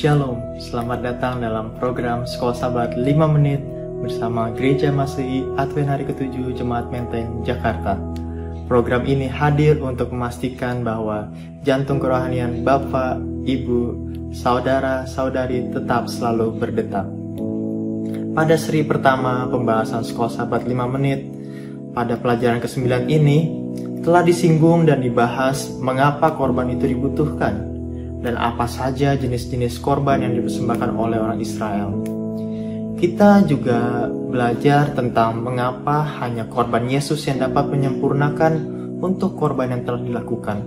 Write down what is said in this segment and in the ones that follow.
Shalom, selamat datang dalam program Sekolah Sabat 5 Menit bersama Gereja Masehi Advent Hari ke-7 Jemaat Menteng, Jakarta. Program ini hadir untuk memastikan bahwa jantung kerohanian Bapak, Ibu, Saudara, Saudari tetap selalu berdetak. Pada seri pertama pembahasan Sekolah Sabat 5 Menit, pada pelajaran ke-9 ini telah disinggung dan dibahas mengapa korban itu dibutuhkan dan apa saja jenis-jenis korban yang dipersembahkan oleh orang Israel. Kita juga belajar tentang mengapa hanya korban Yesus yang dapat menyempurnakan untuk korban yang telah dilakukan.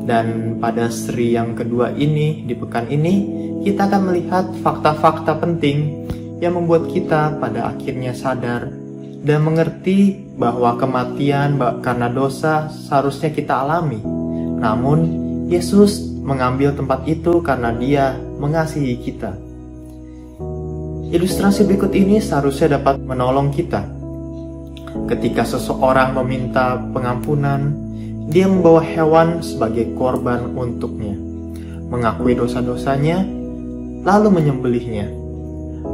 Dan pada seri yang kedua ini, di pekan ini, kita akan melihat fakta-fakta penting yang membuat kita pada akhirnya sadar dan mengerti bahwa kematian karena dosa seharusnya kita alami. Namun, Yesus mengambil tempat itu karena Dia mengasihi kita. Ilustrasi berikut ini seharusnya dapat menolong kita. Ketika seseorang meminta pengampunan, dia membawa hewan sebagai korban untuknya, mengakui dosa-dosanya, lalu menyembelihnya.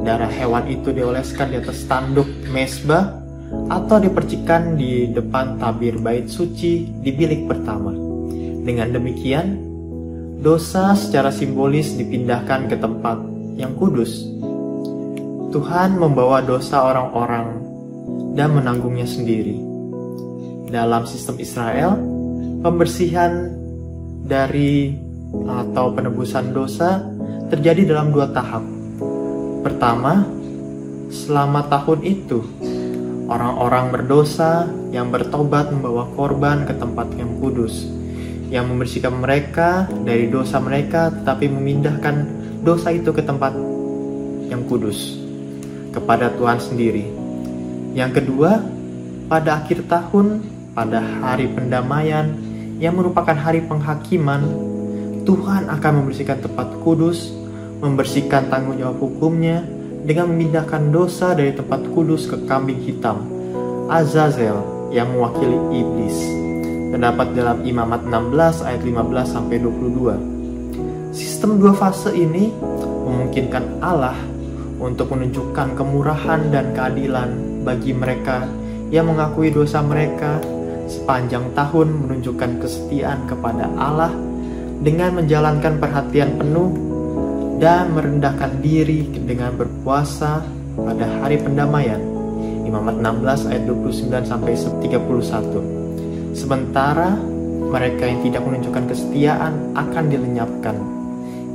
Darah hewan itu dioleskan di atas tanduk mezbah atau dipercikan di depan tabir bait suci di bilik pertama. Dengan demikian, dosa secara simbolis dipindahkan ke tempat yang kudus. Tuhan membawa dosa orang-orang dan menanggungnya sendiri. Dalam sistem Israel, pembersihan dari atau penebusan dosa terjadi dalam 2 tahap. Pertama, selama tahun itu, orang-orang berdosa yang bertobat membawa korban ke tempat yang kudus, yang membersihkan mereka dari dosa mereka, tetapi memindahkan dosa itu ke tempat yang kudus, kepada Tuhan sendiri. Yang kedua, pada akhir tahun, pada hari pendamaian, yang merupakan hari penghakiman, Tuhan akan membersihkan tempat kudus, membersihkan tanggung jawab hukumnya, dengan memindahkan dosa dari tempat kudus ke kambing hitam, Azazel, yang mewakili iblis. Terdapat dalam Imamat 16 ayat 15-22. Sistem 2 fase ini memungkinkan Allah untuk menunjukkan kemurahan dan keadilan bagi mereka yang mengakui dosa mereka, sepanjang tahun menunjukkan kesetiaan kepada Allah dengan menjalankan perhatian penuh dan merendahkan diri dengan berpuasa pada hari pendamaian. Imamat 16 ayat 29-31. Sementara mereka yang tidak menunjukkan kesetiaan akan dilenyapkan.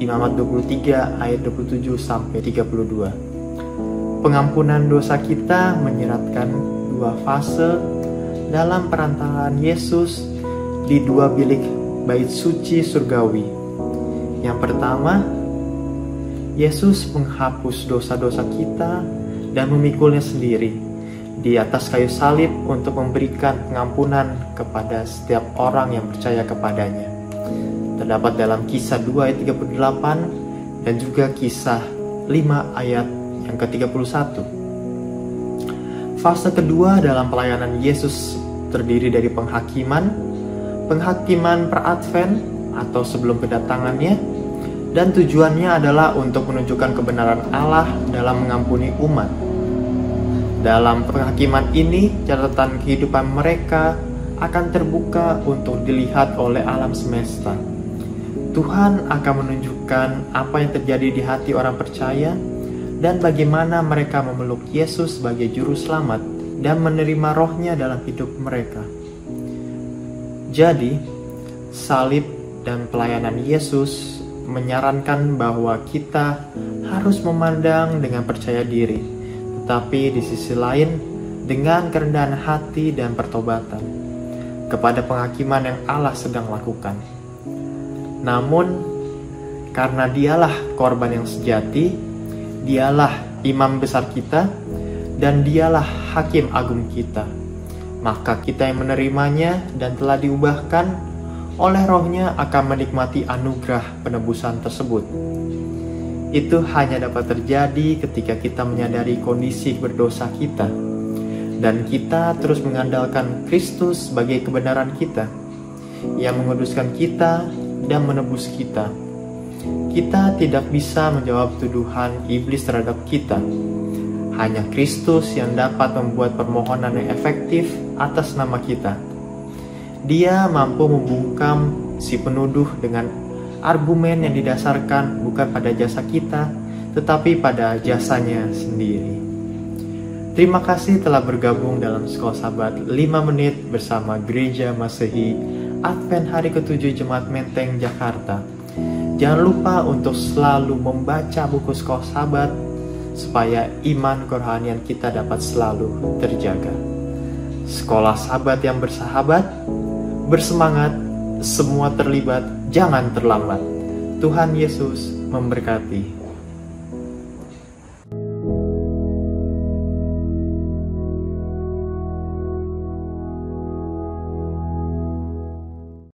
Imamat 23 ayat 27-32. Pengampunan dosa kita menyeratkan 2 fase dalam perantaraan Yesus di 2 bilik bait suci surgawi. Yang pertama, Yesus menghapus dosa-dosa kita dan memikulnya sendiri di atas kayu salib untuk memberikan pengampunan kepada setiap orang yang percaya kepadanya. Terdapat dalam Kisah 2 ayat 38 dan juga Kisah 5 ayat yang ke-31. Fase kedua dalam pelayanan Yesus terdiri dari penghakiman per-Advent atau sebelum kedatangannya, dan tujuannya adalah untuk menunjukkan kebenaran Allah dalam mengampuni umat. Dalam penghakiman ini, catatan kehidupan mereka akan terbuka untuk dilihat oleh alam semesta. Tuhan akan menunjukkan apa yang terjadi di hati orang percaya dan bagaimana mereka memeluk Yesus sebagai juru selamat dan menerima rohnya dalam hidup mereka. Jadi, salib dan pelayanan Yesus menyarankan bahwa kita harus memandang dengan percaya diri, tetapi di sisi lain dengan kerendahan hati dan pertobatan kepada penghakiman yang Allah sedang lakukan. Namun, karena Dialah korban yang sejati, Dialah imam besar kita, dan Dialah hakim agung kita, maka kita yang menerimanya dan telah diubahkan oleh Roh-Nya akan menikmati anugerah penebusan tersebut. Itu hanya dapat terjadi ketika kita menyadari kondisi berdosa kita, dan kita terus mengandalkan Kristus sebagai kebenaran kita, yang menguduskan kita dan menebus kita. kita tidak bisa menjawab tuduhan iblis terhadap kita. Hanya Kristus yang dapat membuat permohonan yang efektif atas nama kita. Dia mampu membungkam si penuduh dengan argumen yang didasarkan bukan pada jasa kita, tetapi pada jasanya sendiri. Terima kasih telah bergabung dalam Sekolah Sabat 5 menit bersama Gereja Masehi Advent Hari ke-7 Jemaat Menteng, Jakarta. Jangan lupa untuk selalu membaca buku Sekolah Sabat supaya iman kerohanian kita dapat selalu terjaga. Sekolah Sabat yang bersahabat, bersemangat, semua terlibat, jangan terlambat. Tuhan Yesus memberkati.